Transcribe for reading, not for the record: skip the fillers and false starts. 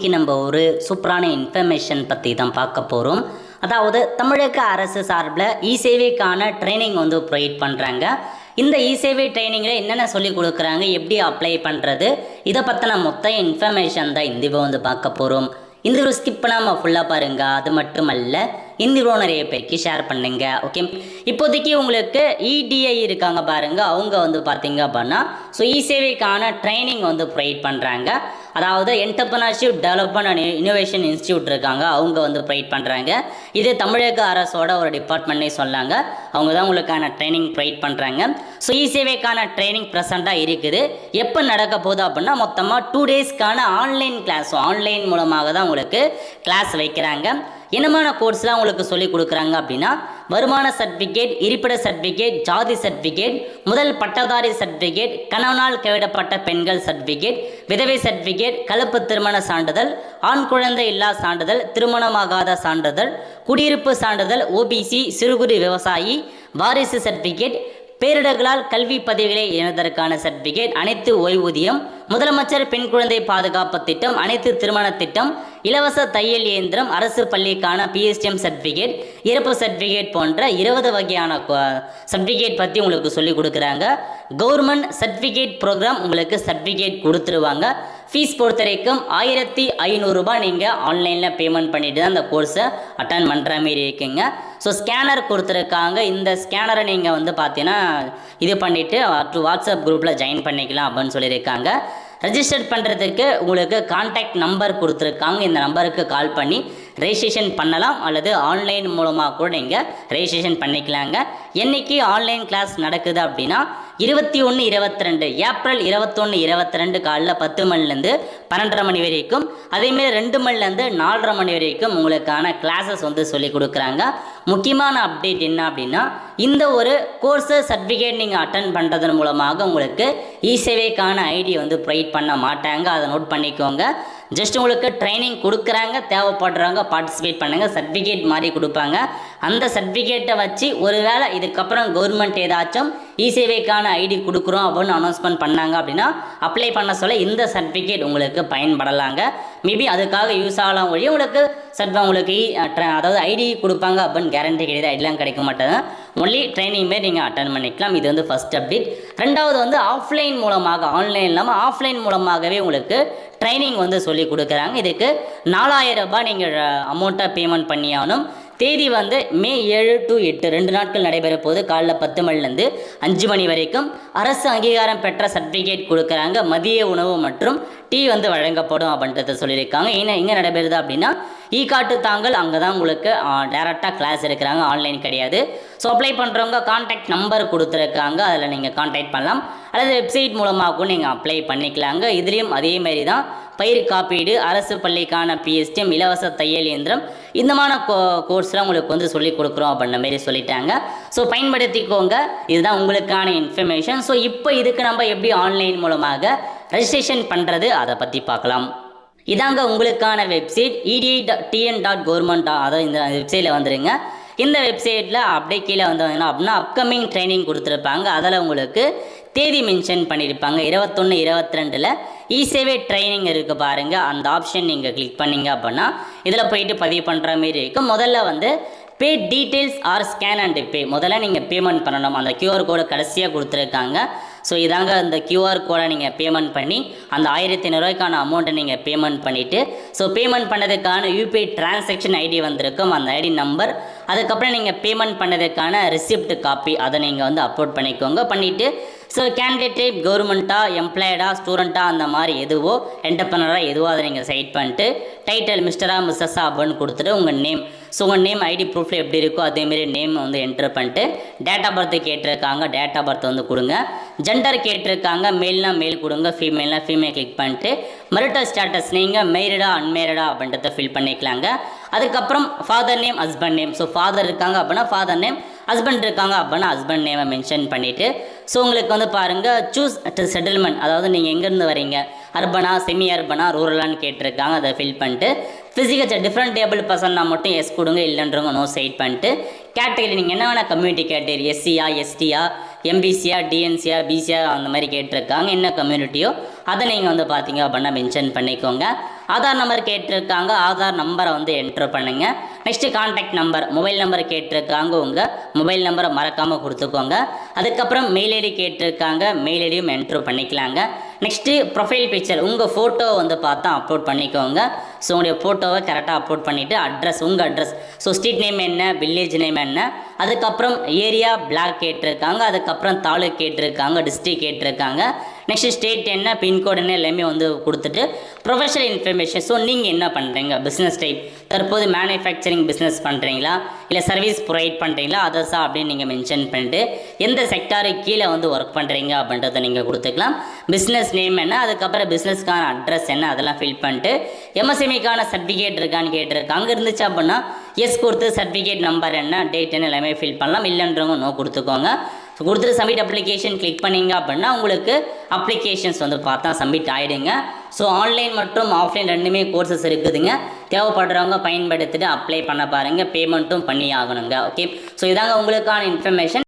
இன்றைக்கி நம்ம ஒரு சூப்பரான இன்ஃபர்மேஷன் பற்றி தான் பார்க்க போகிறோம். அதாவது தமிழக அரசு சார்பில் இ-சேவைக்கான ட்ரைனிங் வந்து ப்ரொவைட் பண்ணுறாங்க. இந்த இ-சேவை ட்ரைனிங்கில் என்னென்ன சொல்லி கொடுக்குறாங்க, எப்படி அப்ளை பண்ணுறது, இதை பற்றின மொத்த இன்ஃபர்மேஷன் தான் இந்த வந்து பார்க்க போகிறோம். இந்த வீடியோ ஸ்கிப் பண்ணாமல் ஃபுல்லாக பாருங்கள். அது மட்டும் அல்ல, இந்த வீடியோ நிறைய பேருக்கு ஷேர் பண்ணுங்க. ஓகே, இப்போதைக்கு உங்களுக்கு இடிஐ இருக்காங்க பாருங்க, அவங்க வந்து பார்த்தீங்க அப்படின்னா இ-சேவைக்கான ட்ரைனிங் வந்து ப்ரொவைட் பண்ணுறாங்க. அதாவது entrepreneurship development and innovation institute இருக்காங்க, அவங்க வந்து ப்ரொவைட் பண்ணுறாங்க. இது தமிழக அரசோட ஒரு டிபார்ட்மெண்ட்னே சொல்லாங்க, அவங்க தான் உங்களுக்கான ட்ரைனிங் ப்ரொவைட் பண்ணுறாங்க. இ-சேவைக்கான ட்ரைனிங் ப்ரெசண்ட்டாக இருக்குது. எப்போ நடக்க போகுது அப்படின்னா மொத்தமாக 2 டேஸ்க்கான ஆன்லைன் கிளாஸ், ஆன்லைன் மூலமாக தான் உங்களுக்கு கிளாஸ் வைக்கிறாங்க. என்னமான கோர்ஸ்லாம் உங்களுக்கு சொல்லி கொடுக்குறாங்க அப்படின்னா வருமான சர்டிஃபிகேட், இருப்பிட சர்டிஃபிகேட், ஜாதி சர்டிஃபிகேட், முதல் பட்டதாரி சர்டிஃபிகேட், கணவனால் கைவிடப்பட்ட பெண்கள் சர்டிஃபிகேட், விதவை சர்டிஃபிகேட், கலப்பு திருமண சான்றிதழ், ஆண் குழந்தை இல்லா சான்றிதழ், திருமணமாகாத சான்றிதழ், குடியிருப்பு சான்றிதழ், ஓபிசி, சிறுகுறு விவசாயி, வாரிசு சர்டிஃபிகேட், பேரிடர்களால் கல்வி பதவிகளை இணைவதற்கான சர்டிஃபிகேட், அனைத்து ஓய்வூதியம், முதலமைச்சர் பெண் குழந்தை பாதுகாப்பு திட்டம், அனைத்து திருமண திட்டம், இலவச தையல் இயந்திரம், அரசு பள்ளிக்கான பிஎஸ்டிஎம் சர்டிஃபிகேட், இறப்பு சர்டிஃபிகேட் போன்ற 20 வகையான சர்டிஃபிகேட் பற்றி உங்களுக்கு சொல்லி கொடுக்குறாங்க. கவர்மெண்ட் சர்டிஃபிகேட் ப்ரோக்ராம் உங்களுக்கு சர்டிஃபிகேட் கொடுத்துருவாங்க. ஃபீஸ் பொறுத்த வரைக்கும் 1500 ரூபாய் நீங்கள் ஆன்லைனில் பேமெண்ட் பண்ணிட்டு தான் அந்த கோர்ஸை அட்டன் பண்ணுற மாரி இருக்குங்க. ஸ்கேனர் கொடுத்துருக்காங்க. இந்த ஸ்கேனரை நீங்கள் வந்து பார்த்தீங்கன்னா இது பண்ணிவிட்டு வாட்ஸ்அப் குரூப்பில் ஜாயின் பண்ணிக்கலாம் அப்படின்னு சொல்லியிருக்காங்க. ரெஜிஸ்டர் பண்ணுறதுக்கு உங்களுக்கு கான்டாக்ட் நம்பர் கொடுத்துருக்காங்க. இந்த நம்பருக்கு கால் பண்ணி ரெஜிஸ்ட்ரேஷன் பண்ணலாம், அல்லது ஆன்லைன் மூலமாக கூட நீங்கள் ரெஜிஸ்ட்ரேஷன் பண்ணிக்கலாங்க. என்றைக்கு ஆன்லைன் கிளாஸ் நடக்குது அப்படின்னா 21-22 ஏப்ரல் 21-22 காலைல 10 மணிலேருந்து 12:30 மணி வரைக்கும், அதேமாரி 2 மணிலேருந்து 4:30 மணி வரைக்கும் உங்களுக்கான கிளாஸஸ் வந்து சொல்லி கொடுக்குறாங்க. முக்கியமான அப்டேட் என்ன அப்படின்னா இந்த ஒரு கோர்ஸு சர்டிஃபிகேட் நீங்கள் அட்டன் பண்ணுறதன் மூலமாக உங்களுக்கு இ-சேவைக்கான ஐடி வந்து ப்ரொவைட் பண்ண மாட்டாங்க, அதை நோட் பண்ணிக்கோங்க. ஜஸ்ட் உங்களுக்கு ட்ரைனிங் கொடுக்குறாங்க, தேவைப்படுறவங்க பார்ட்டிசிபேட் பண்ணுங்கள், சர்டிஃபிகேட் மாதிரி கொடுப்பாங்க. அந்த சர்டிஃபிகேட்டை வச்சு ஒருவேளை இதுக்கப்புறம் கவர்மெண்ட் ஏதாச்சும் இ-சேவைக்கான ஐடி கொடுக்குறோம் அப்படின்னு அனௌன்ஸ்மெண்ட் பண்ணாங்க அப்படின்னா அப்ளை பண்ண சொல்ல இந்த சர்டிஃபிகேட் உங்களுக்கு பயன்படலாங்க. மேபி அதுக்காக யூஸ் ஆகலாம் ஒழிய உங்களுக்கு உங்களுக்கு அதாவது ஐடி கொடுப்பாங்க அப்படின்னு கேரண்டி கிடையாது, ஐடிலாம் கிடைக்க மாட்டாங்க. ஒன்லி ட்ரைனிங் மாரி நீங்கள் அட்டன் பண்ணிக்கலாம். இது வந்து ஃபஸ்ட் அப்டேட். ரெண்டாவது வந்து ஆஃப்லைன் மூலமாக, ஆன்லைன் இல்லாமல் ஆஃப்லைன் மூலமாகவே உங்களுக்கு ட்ரைனிங் வந்து சொல்லி கொடுக்குறாங்க. இதுக்கு 4000 ரூபாய் நீங்கள் அமௌண்ட்டாக பேமெண்ட் பண்ணியாகணும். தேதி வந்து மே 7 to 8 2 நாட்கள் நடைபெற போது. காலைல 10 மணிலேருந்து 5 மணி வரைக்கும் அரசு அங்கீகாரம் பெற்ற சர்டிஃபிகேட் கொடுக்குறாங்க. மதிய உணவு மற்றும் டீ வந்து வழங்கப்படும் அப்படின்றத சொல்லியிருக்காங்க. எங்கே நடைபெறுது அப்படின்னா காட்டு தாங்கல், அங்கே தான் உங்களுக்கு டேரெக்டாக கிளாஸ் எடுக்கிறாங்க, ஆன்லைன் கிடையாது. அப்ளை பண்ணுறவங்க கான்டாக்ட் நம்பர் கொடுத்துருக்காங்க, அதில் நீங்கள் கான்டாக்ட் பண்ணலாம், அல்லது வெப்சைட் மூலமாகவும் நீங்கள் அப்ளை பண்ணிக்கலாங்க. இதுலேயும் அதேமாரி தான் பயிர் காப்பீடு, அரசு பள்ளிக்கான பிஎஸ்டிஎம், இலவச தையல் இயந்திரம், இந்தமான கோர்ஸ்லாம் உங்களுக்கு வந்து சொல்லிக் கொடுக்குறோம் அப்படின்ற மாரி சொல்லிட்டாங்க. பயன்படுத்திக்கோங்க. இதுதான் உங்களுக்கான இன்ஃபர்மேஷன். இப்போ இதுக்கு நம்ம எப்படி ஆன்லைன் மூலமாக ரெஜிஸ்ட்ரேஷன் பண்ணுறது அதை பற்றி பார்க்கலாம். இதாங்க உங்களுக்கான வெப்சைட் edi.tn.government, அதாவது இந்த வெப்சைட்டில் வந்துடுங்க. இந்த வெப்சைட்டில் அப்படியே கீழே வந்தீங்கன்னா அப்படின்னா அப்கமிங் ட்ரைனிங் கொடுத்துருப்பாங்க. அதில் உங்களுக்கு தேதி மென்ஷன் பண்ணியிருப்பாங்க. 21-22 இ-சேவை ட்ரைனிங் இருக்குது பாருங்கள், அந்த ஆப்ஷன் நீங்கள் கிளிக் பண்ணிங்க அப்படின்னா இதில் போயிட்டு பதிவு பண்ணுற மாரி இருக்கும். முதல்ல வந்து pay details or scan and pay, முதல்ல நீங்கள் பேமெண்ட் பண்ணணும். அந்த QR கோடு கடைசியாக கொடுத்துருக்காங்க. இதாங்க அந்த QR கோடை நீங்கள் பேமெண்ட் பண்ணி அந்த 1500 ரூபாய்க்கான அமௌண்ட்டை நீங்கள் பேமெண்ட் பண்ணிவிட்டு பேமெண்ட் பண்ணதுக்கான யூபிஐ டிரான்சாக்ஷன் ஐடி வந்திருக்கும், அந்த ஐடி நம்பர், அதுக்கப்புறம் நீங்கள் பேமெண்ட் பண்ணதுக்கான ரிசிப்ட் காப்பி அதை நீங்கள் வந்து அப்லோட் பண்ணிக்கோங்க. பண்ணிவிட்டு கேண்டிடேட் டைப் கவர்மெண்ட்டா, எம்ப்ளாய்டா, ஸ்டூடெண்ட்டா, அந்த மாதிரி எதுவோ, என்டர்பிரனராக எதுவோ அதை நீங்கள் செலக்ட் பண்ணிட்டு டைட்டில் மிஸ்டரா மிஸ்ஸஸா அப்படின்னு கொடுத்துட்டு உங்கள் நேம், உங்கள் நேம் ஐடி ப்ரூஃபில் எப்படி இருக்கோ அதேமாரி நேம் வந்து என்ட்ரு பண்ணிட்டு டேட் ஆஃப் பர்த் கேட்டிருக்காங்க, டேட் ஆஃப் பர்த் வந்து கொடுங்க. ஜெண்டர் கேட்டிருக்காங்க, மேல்னா மேல் கொடுங்க, ஃபீமேல்னா ஃபீமேல் கிளிக் பண்ணிட்டு மரிட்டல் ஸ்டேட்டஸ் நீங்கள் மேரிடா அன்மேரிடா அப்படின்றத ஃபில் பண்ணிக்கலாங்க. அதுக்கப்புறம் father name, husband name, father இருக்காங்க அப்படின்னா ஃபாதர் நேம், ஹஸ்பண்ட் இருக்காங்க அப்படின்னா ஹஸ்பண்ட் நேமை மென்ஷன் பண்ணிவிட்டு உங்களுக்கு வந்து பாருங்கள் சூஸ் செட்டில்மெண்ட், அதாவது நீங்கள் எங்கேருந்து வரீங்க, அர்பனா, செமி அர்பனா, ரூரலான்னு கேட்டிருக்காங்க, அதை ஃபில் பண்ணிட்டு ஃபிசிக்கல் டிஃப்ரெண்ட் டேபிள் பர்சன்னா மட்டும் எஸ் கொடுங்க, இல்லைன்றவங்க நோ சைட் பண்ணிட்டு கேட்டகரி நீங்கள் என்ன வேணால் கம்யூனிட்டி கேட்டகரி, எஸ்சியா, எஸ்டியா, எம்பிசியா, டிஎன்சியா, பிசியா, அந்த மாதிரி கேட்டிருக்காங்க. என்ன கம்யூனிட்டியோ அதை நீங்கள் வந்து பார்த்தீங்க அப்படின்னா மென்ஷன் பண்ணிக்கோங்க. ஆதார் நம்பர் கேட்டிருக்காங்க, ஆதார் நம்பரை வந்து என்ட்ரு பண்ணுங்கள். Next contact number, mobile number கேட்டிருக்காங்க, உங்கள் மொபைல் நம்பரை மறக்காமல் கொடுத்துக்கோங்க. அதுக்கப்புறம் மெயில் ஐடி கேட்டிருக்காங்க, மெயில் ஐடியும் என்ட்ரு பண்ணிக்கலாங்க. நெக்ஸ்ட்டு ப்ரொஃபைல் பிக்சர், உங்கள் ஃபோட்டோவை வந்து பார்த்தா அப்லோட் பண்ணிக்கோங்க. ஸோ உங்களுடைய ஃபோட்டோவை கரெக்டாக அப்லோட் பண்ணிவிட்டு அட்ரஸ், உங்கள் அட்ரஸ், ஸோ ஸ்ட்ரீட் நேம் என்ன, வில்லேஜ் நேம் என்ன, அதுக்கப்புறம் ஏரியா பிளாக் கேட்டிருக்காங்க, அதுக்கப்புறம் தாலுக் கேட்டிருக்காங்க, டிஸ்ட்ரிக் கேட்டிருக்காங்க, நெக்ஸ்ட் ஸ்டேட் என்ன, பின்கோடு என்ன, எல்லாமே வந்து கொடுத்துட்டு ப்ரொஃபஷனல் இன்ஃபர்மேஷன். ஸோ நீங்கள் என்ன பண்ணுறீங்க, பிஸ்னஸ் டைப், தற்போது மேனுஃபேக்சரிங் பிஸ்னஸ் பண்ணுறீங்களா இல்லை சர்வீஸ் ப்ரொவைட் பண்ணுறீங்களா அதர்ஸா அப்படின்னு நீங்கள் மென்ஷன் பண்ணிட்டு எந்த செக்டாருக்கு கீழே வந்து ஒர்க் பண்ணுறீங்க அப்படின்றத நீங்கள் கொடுத்துக்கலாம். பிஸ்னஸ் நேம் என்ன, அதுக்கப்புறம் பிஸ்னஸ்க்கான அட்ரஸ் என்ன, அதெல்லாம் ஃபில் பண்ணிட்டு எம்எஸ்எம்இக்கான சர்டிஃபிகேட் இருக்கான்னு கேட்டிருக்காங்க. அங்கே இருந்துச்சு அப்படின்னா எஸ் கொடுத்து சர்டிஃபிகேட் நம்பர் என்ன, டேட் என்ன எல்லாமே ஃபில் பண்ணலாம். இல்லைன்றவங்க நோ கொடுத்துக்கோங்க. ஸோ கொடுத்துட்டு சப்மிட் அப்ளிகேஷன் கிளிக் பண்ணிங்க அப்படின்னா உங்களுக்கு அப்ளிகேஷன்ஸ் வந்து பார்த்தா சப்மிட் ஆகிடுங்க. ஸோ ஆன்லைன் மற்றும் ஆஃப்லைன் ரெண்டுமே கோர்சஸ் இருக்குதுங்க. தேவைப்படுறவங்க பயன்படுத்திட்டு அப்ளை பண்ண பாருங்கள். பேமெண்ட்டும் பண்ணி ஆகணுங்க. ஓகே, ஸோ இதாங்க உங்களுக்கான இன்ஃபர்மேஷன்.